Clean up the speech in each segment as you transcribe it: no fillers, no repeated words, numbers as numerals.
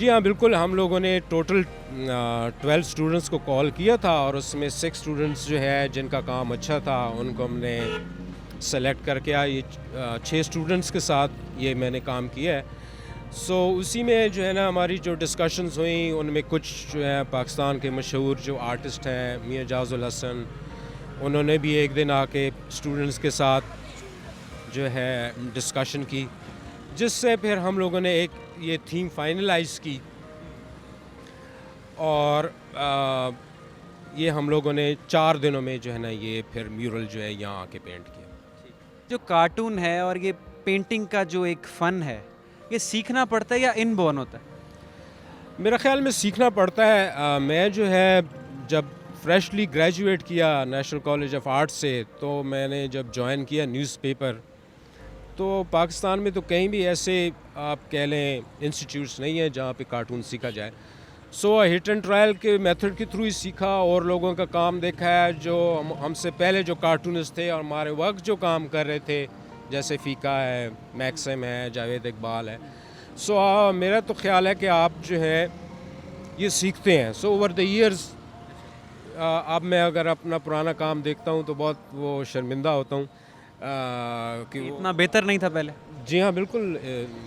جی ہاں بالکل، ہم لوگوں نے ٹوٹل 12 اسٹوڈنٹس کو کال کیا تھا اور اس میں 6 اسٹوڈنٹس جو ہے جن کا کام اچھا تھا ان کو ہم نے سلیکٹ کر کے یہ 6 اسٹوڈنٹس کے ساتھ یہ میں نے کام کیا ہے. سو اسی میں جو ہے نا ہماری جو ڈسکشنز ہوئیں ان میں کچھ جو ہے پاکستان کے مشہور جو آرٹسٹ ہیں میاں جاز الحسن، انہوں نے بھی ایک دن آ کے اسٹوڈنٹس کے ساتھ جو ہے ڈسکشن کی، جس سے پھر ہم لوگوں نے ایک یہ تھیم فائنلائز کی اور یہ ہم لوگوں نے 4 دنوں میں جو ہے نا یہ پھر میورل جو ہے یہاں آ کے پینٹ کیا. جو کارٹون ہے اور یہ پینٹنگ کا جو ایک فن ہے، یہ سیکھنا پڑتا ہے یا ان بورن ہوتا ہے؟ میرا خیال میں سیکھنا پڑتا ہے. میں جو ہے جب فریشلی گریجویٹ کیا نیشنل کالج آف آرٹ سے، تو میں نے جب جوائن کیا نیوز پیپر، تو پاکستان میں تو کہیں بھی ایسے آپ کہہ لیں انسٹیٹیوٹس نہیں ہیں جہاں پہ کارٹون سیکھا جائے. سو ہٹ اینڈ ٹرائل کے میتھڈ کے تھرو ہی سیکھا اور لوگوں کا کام دیکھا ہے جو ہم سے پہلے جو کارٹونسٹ تھے اور ہمارے وقت جو کام کر رہے تھے، جیسے فیکا ہے، میکسم ہے، جاوید اقبال ہے. سو میرا تو خیال ہے کہ آپ جو ہے یہ سیکھتے ہیں. سو اوور دا ایئرز اب میں اگر اپنا پرانا کام دیکھتا ہوں تو بہت وہ شرمندہ ہوتا ہوں کہ اتنا بہتر نہیں تھا پہلے. جی ہاں بالکل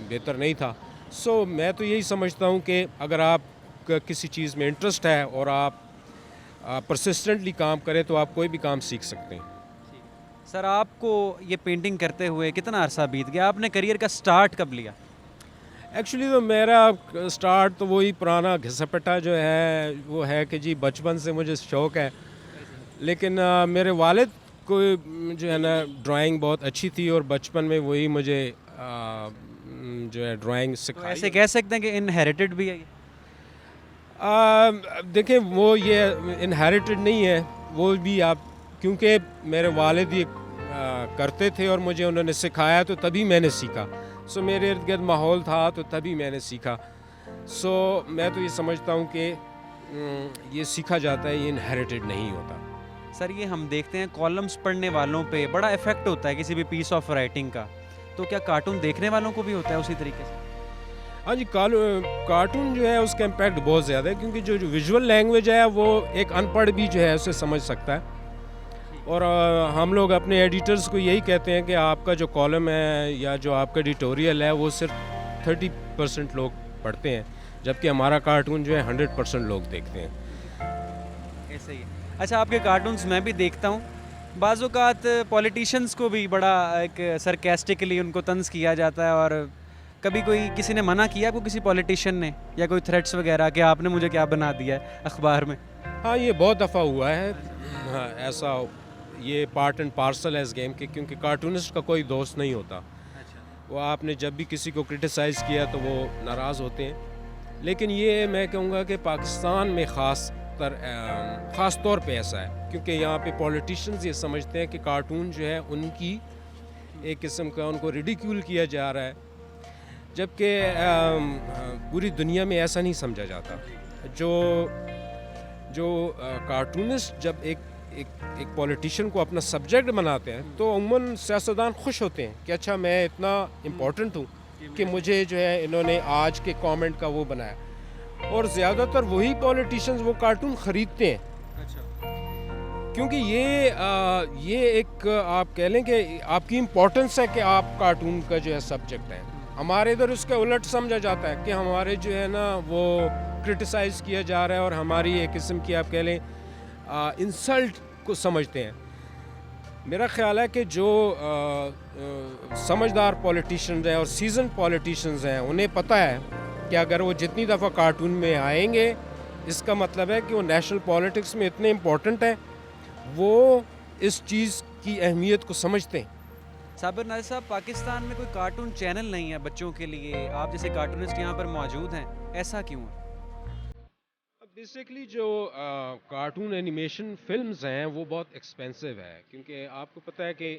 بہتر نہیں تھا. سو میں تو یہی سمجھتا ہوں کہ اگر آپ کا کسی چیز میں انٹرسٹ ہے اور آپ پرسسٹنٹلی کام کریں تو آپ کوئی بھی کام سیکھ سکتے ہیں. سر آپ کو یہ پینٹنگ کرتے ہوئے کتنا عرصہ بیت گیا؟ آپ نے کریئر کا سٹارٹ کب لیا؟ ایکچولی تو میرا سٹارٹ تو وہی پرانا گھسپٹا جو ہے وہ ہے کہ جی بچپن سے مجھے شوق ہے، لیکن میرے والد کو جو ہے نا ڈرائنگ بہت اچھی تھی اور بچپن میں وہی مجھے جو ہے ڈرائنگ سکھائی. ایسے کہہ سکتے ہیں کہ انہیریٹڈ بھی ہے یہ؟ دیکھیں وہ یہ انہیریٹڈ نہیں ہے، وہ بھی آپ کیونکہ میرے والد یہ کرتے تھے اور مجھے انہوں نے سکھایا تو تبھی میں نے سیکھا. سو میرے ارد گرد ماحول تھا تو تبھی میں نے سیکھا. سو میں تو یہ سمجھتا ہوں کہ یہ سیکھا جاتا ہے، یہ انہیریٹڈ نہیں ہوتا. سر یہ ہم دیکھتے ہیں کالمز پڑھنے والوں پہ بڑا افیکٹ ہوتا ہے کسی بھی پیس آف رائٹنگ کا، تو کیا کارٹون دیکھنے والوں کو بھی ہوتا ہے اسی طریقے سے؟ ہاں جی، کارٹون جو ہے اس کا امپیکٹ بہت زیادہ ہے کیونکہ جو ویژول لینگویج ہے وہ ایک ان پڑھ بھی جو ہے اسے سمجھ سکتا ہے. اور ہم لوگ اپنے ایڈیٹرز کو یہی کہتے ہیں کہ آپ کا جو کالم ہے یا جو آپ کا ایڈیٹوریل ہے وہ صرف 30% لوگ پڑھتے ہیں، جبکہ ہمارا کارٹون جو ہے 100% لوگ دیکھتے ہیں. ایسے ہی. اچھا، آپ کے کارٹونز میں بھی دیکھتا ہوں، بعض اوقات پولیٹیشینس کو بھی بڑا ایک سرکیسٹکلی ان کو طنز کیا جاتا ہے، اور کبھی کوئی کسی نے منع کیا آپ کو، کسی پولیٹیشین نے، یا کوئی تھریٹس وغیرہ کہ آپ نے مجھے کیا بنا دیا ہے اخبار میں؟ ہاں یہ بہت دفعہ ہوا ہے. ہاں ایسا یہ پارٹ اینڈ پارسل ہے اس گیم کے، کیونکہ کارٹونسٹ کا کوئی دوست نہیں ہوتا. وہ آپ نے جب بھی کسی کو کرٹیسائز کیا تو وہ ناراض ہوتے ہیں. لیکن یہ میں کہوں گا کہ پاکستان میں خاص طور پہ ایسا ہے، کیونکہ یہاں پہ پولیٹیشنز یہ سمجھتے ہیں کہ کارٹون جو ہے ان کی ایک قسم کا ان کو ریڈیکیول کیا جا رہا ہے، جبکہ پوری دنیا میں ایسا نہیں سمجھا جاتا. جو کارٹونسٹ جب ایک پولیٹیشین کو اپنا سبجیکٹ بناتے ہیں تو عموماً سیاستدان خوش ہوتے ہیں کہ اچھا میں اتنا امپورٹنٹ ہوں کہ مجھے جو ہے انہوں نے آج کے کامنٹ کا وہ بنایا. اور زیادہ تر وہی پولیٹیشنز وہ کارٹون خریدتے ہیں کیونکہ یہ ایک آپ کہہ لیں کہ آپ کی امپورٹنس ہے کہ آپ کارٹون کا جو ہے سبجیکٹ ہے. ہمارے ادھر اس کا الٹ سمجھا جاتا ہے کہ ہمارے جو ہے نا وہ کرٹیسائز کیا جا رہا ہے اور ہماری ایک قسم کی آپ کہہ لیں انسلٹ کو سمجھتے ہیں. میرا خیال ہے کہ جو سمجھدار پولیٹیشنز ہیں اور سیزن پولیٹیشنز ہیں انہیں پتہ ہے کہ اگر وہ جتنی دفعہ کارٹون میں آئیں گے اس کا مطلب ہے کہ وہ نیشنل پولیٹکس میں اتنے امپورٹنٹ ہیں، وہ اس چیز کی اہمیت کو سمجھتے ہیں. صابر ناظر صاحب، پاکستان میں کوئی کارٹون چینل نہیں ہے بچوں کے لیے، آپ جیسے کارٹونسٹ یہاں پر موجود ہیں، ایسا کیوں ہے؟ بیسیکلی جو کارٹون اینیمیشن فلمز ہیں وہ بہت ایکسپینسو ہے، کیونکہ آپ کو پتہ ہے کہ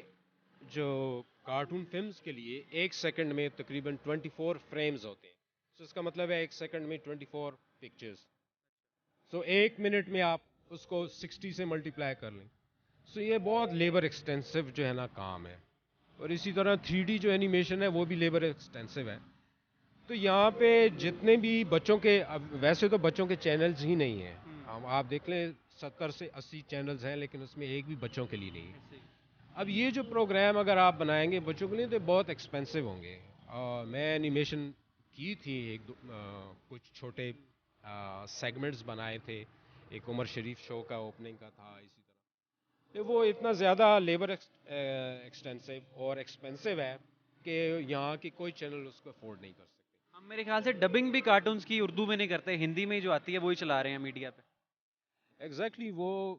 جو کارٹون فلمز کے لیے 1 سیکنڈ میں تقریباً 24 فریمز ہوتے ہیں. تو اس کا مطلب ہے 1 سیکنڈ میں 24 پکچرز. سو 1 منٹ میں آپ اس کو 60 سے ملٹیپلائی کر لیں. سو یہ بہت لیبر ایکسٹینسو جو ہے نا کام ہے. اور اسی طرح 3D جو اینیمیشن ہے وہ بھی لیبر ایکسٹینسو ہے. تو یہاں پہ جتنے بھی بچوں کے ویسے تو بچوں کے چینلز ہی نہیں ہیں. آپ دیکھ لیں 70 سے 80 چینلز ہیں لیکن اس میں ایک بھی بچوں کے لیے نہیں ہے. اب یہ جو پروگرام اگر آپ بنائیں گے بچوں کے لیے تو بہت ایکسپینسو ہوں گے. میں اینیمیشن کی تھی کچھ چھوٹے سیگمنٹس بنائے تھے. ایک عمر شریف شو کا اوپننگ کا تھا اسی طرح. وہ اتنا زیادہ لیبر ایکسٹینسو اور ایکسپینسو ہے کہ یہاں کی کوئی چینل اس کو افورڈ نہیں کر سکتے. ہم میرے خیال سے ڈبنگ بھی کارٹونز کی اردو میں نہیں کرتے, ہندی میں ہی جو آتی ہے وہی چلا رہے ہیں میڈیا پہ. ایگزیکٹلی وہ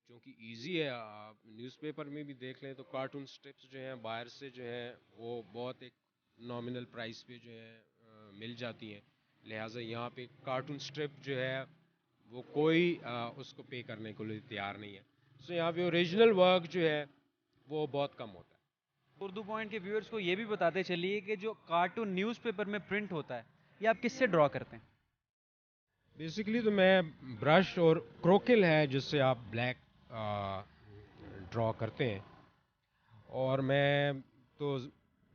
چونکہ ایزی ہے. آپ نیوز پیپر میں بھی دیکھ لیں تو کارٹون سٹرپس جو ہیں باہر سے جو ہیں وہ بہت ایک نامنل پرائس پہ جو ہے مل جاتی ہیں. لہٰذا یہاں پہ کارٹون سٹرپ جو ہے وہ کوئی اس کو پے کرنے کے لیے تیار نہیں ہے. سو یہاں پہ اوریجنل ورک جو ہے وہ بہت کم ہوتا ہے. اردو پوائنٹ کے ویورز کو یہ بھی بتاتے چلیے کہ جو کارٹون نیوز پیپر میں پرنٹ ہوتا ہے یہ آپ کس سے ڈرا کرتے ہیں؟ بیسیکلی تو میں برش اور کروکل ہے جس سے آپ بلیک ڈرا کرتے ہیں. اور میں تو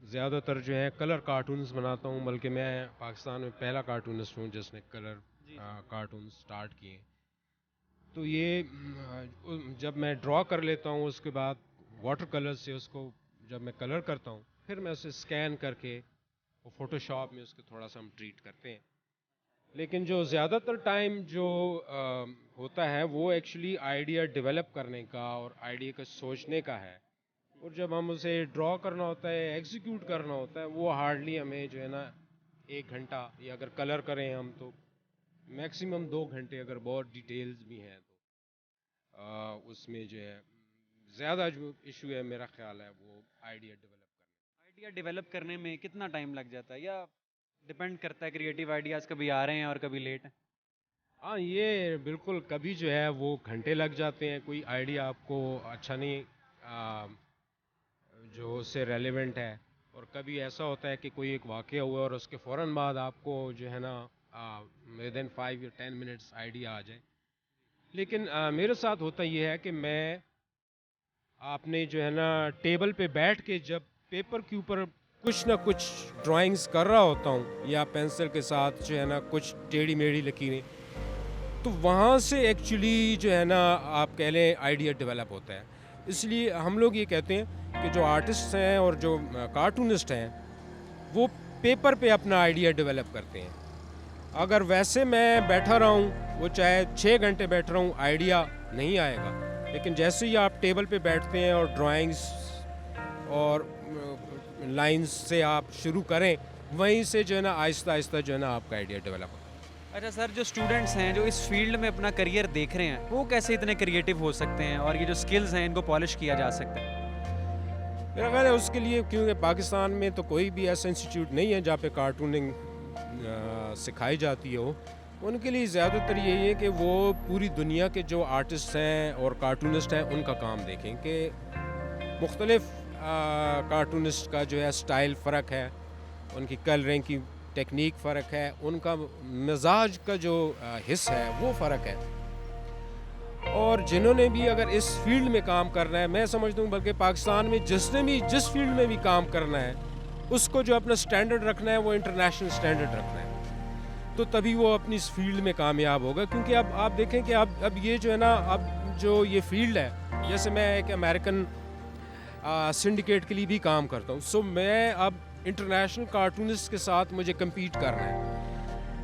زیادہ تر جو ہے کلر کارٹونز بناتا ہوں, بلکہ میں پاکستان میں پہلا کارٹونسٹ ہوں جس نے کلر کارٹون سٹارٹ کیے. تو یہ جب میں ڈرا کر لیتا ہوں اس کے بعد واٹر کلر سے اس کو جب میں کلر کرتا ہوں پھر میں اسے اسکین کر کے وہ فوٹو شاپ میں اس کو تھوڑا سا ہم ٹریٹ کرتے ہیں. لیکن جو زیادہ تر ٹائم جو ہوتا ہے وہ ایکچولی آئیڈیا ڈیولپ کرنے کا اور آئیڈیا کا سوچنے کا ہے. اور جب ہم اسے ڈرا کرنا ہوتا ہے ایگزیکیوٹ کرنا ہوتا ہے وہ ہارڈلی ہمیں جو ہے نا 1 گھنٹہ, یا اگر کلر کریں ہم تو میکسیمم 2 گھنٹے, اگر بہت ڈیٹیلز بھی ہیں تو اس میں جو ہے زیادہ جو ایشو ہے میرا خیال ہے وہ آئیڈیا ڈیولپ کرنا. آئیڈیا ڈیولپ کرنے میں کتنا ٹائم لگ جاتا ہے یا ڈپینڈ کرتا ہے کریٹیو آئیڈیاز کبھی آ رہے ہیں اور کبھی لیٹ ہیں؟ ہاں یہ بالکل کبھی جو ہے وہ گھنٹے لگ جاتے ہیں. کوئی آئیڈیا آپ کو اچھا نہیں جو اس سے ریلیونٹ ہے, اور کبھی ایسا ہوتا ہے کہ کوئی ایک واقعہ ہوا اور اس کے فوراً بعد آپ کو جو ہے نا ودن 5 یا 10 منٹس آئیڈیا آ جائے. لیکن میرے ساتھ ہوتا یہ ہے کہ میں آپ نے جو ہے نا ٹیبل پہ بیٹھ کے جب پیپر کے اوپر کچھ نہ کچھ ڈرائنگز کر رہا ہوتا ہوں یا پینسل کے ساتھ جو ہے نا کچھ ٹیڑھی میڑھی لکیریں, تو وہاں سے ایکچولی جو ہے نا آپ کہہ لیں آئیڈیا ڈیولپ ہوتا ہے. اس لیے ہم لوگ یہ کہتے ہیں کہ جو آرٹسٹ ہیں اور جو کارٹونسٹ ہیں وہ پیپر پہ اپنا آئیڈیا ڈیولپ کرتے ہیں. اگر ویسے میں بیٹھا رہا ہوں وہ چاہے 6 گھنٹے بیٹھ رہا ہوں آئیڈیا نہیں آئے گا. لیکن جیسے ہی آپ ٹیبل پہ بیٹھتے ہیں اور ڈرائنگز اور لائنز سے آپ شروع کریں وہیں سے جو ہے نا آہستہ آہستہ جو ہے نا آپ کا آئیڈیا ڈیولپ ہوتا ہے. اچھا سر, جو اسٹوڈنٹس ہیں جو اس فیلڈ میں اپنا کریئر دیکھ رہے ہیں وہ کیسے اتنے کریٹیو ہو سکتے ہیں اور یہ جو سکلز ہیں ان کو پالش کیا جا سکتا ہے؟ میرا خیال ہے اس کے لیے کیونکہ پاکستان میں تو کوئی بھی ایسا انسٹیٹیوٹ نہیں ہے جہاں پہ کارٹوننگ سکھائی جاتی ہو. ان کے لیے زیادہ تر یہی ہے کہ وہ پوری دنیا کے جو آرٹسٹ ہیں اور کارٹونسٹ ہیں ان کا کام دیکھیں کہ مختلف کارٹونسٹ کا جو ہے سٹائل فرق ہے, ان کی کلرنگ کی ٹیکنیک فرق ہے, ان کا مزاج کا جو حص ہے وہ فرق ہے. اور جنہوں نے بھی اگر اس فیلڈ میں کام کرنا ہے, میں سمجھتا ہوں بلکہ پاکستان میں جس نے بھی جس فیلڈ میں بھی کام کرنا ہے اس کو جو اپنا سٹینڈرڈ رکھنا ہے وہ انٹرنیشنل سٹینڈرڈ رکھنا ہے, تو تبھی وہ اپنی اس فیلڈ میں کامیاب ہوگا. کیونکہ اب آپ دیکھیں کہ اب یہ جو ہے نا اب جو یہ فیلڈ ہے, جیسے میں ایک امریکن سنڈیکیٹ کے لیے بھی کام کرتا ہوں, سو میں اب انٹرنیشنل کارٹونسٹ کے ساتھ مجھے کمپیٹ کرنا ہے.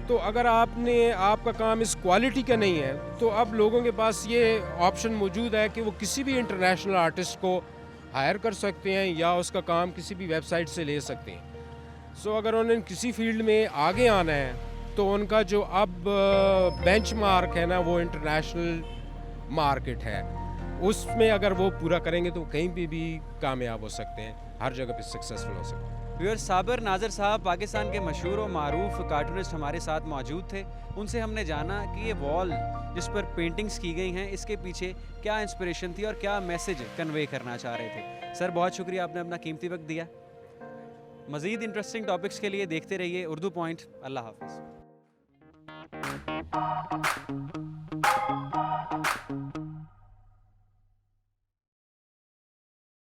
تو اگر آپ کا کام اس کوالٹی کا نہیں ہے تو اب لوگوں کے پاس یہ آپشن موجود ہے کہ وہ کسی بھی انٹرنیشنل آرٹسٹ کو ہائر کر سکتے ہیں یا اس کا کام کسی بھی ویب سائٹ سے لے سکتے ہیں. سو اگر انہوں نے کسی فیلڈ میں آگے آنا ہے تو ان کا جو اب بینچ مارک ہے نا وہ انٹرنیشنل مارکیٹ ہے, اس میں اگر وہ پورا کریں گے تو کہیں پہ بھی کامیاب ہو سکتے ہیں, ہر جگہ پہ سکسیزفل ہو سکتے ہیں. ویور صابر ناظر صاحب پاکستان کے مشہور و معروف کارٹونسٹ ہمارے ساتھ موجود تھے. ان سے ہم نے جانا کہ یہ وال جس پر پینٹنگز کی گئی ہیں اس کے پیچھے کیا انسپریشن تھی اور کیا میسج کنوے کرنا چاہ رہے تھے. سر بہت شکریہ, آپ نے اپنا قیمتی وقت دیا. مزید انٹرسٹنگ ٹاپکس کے لیے دیکھتے رہیے اردو پوائنٹ. اللہ حافظ.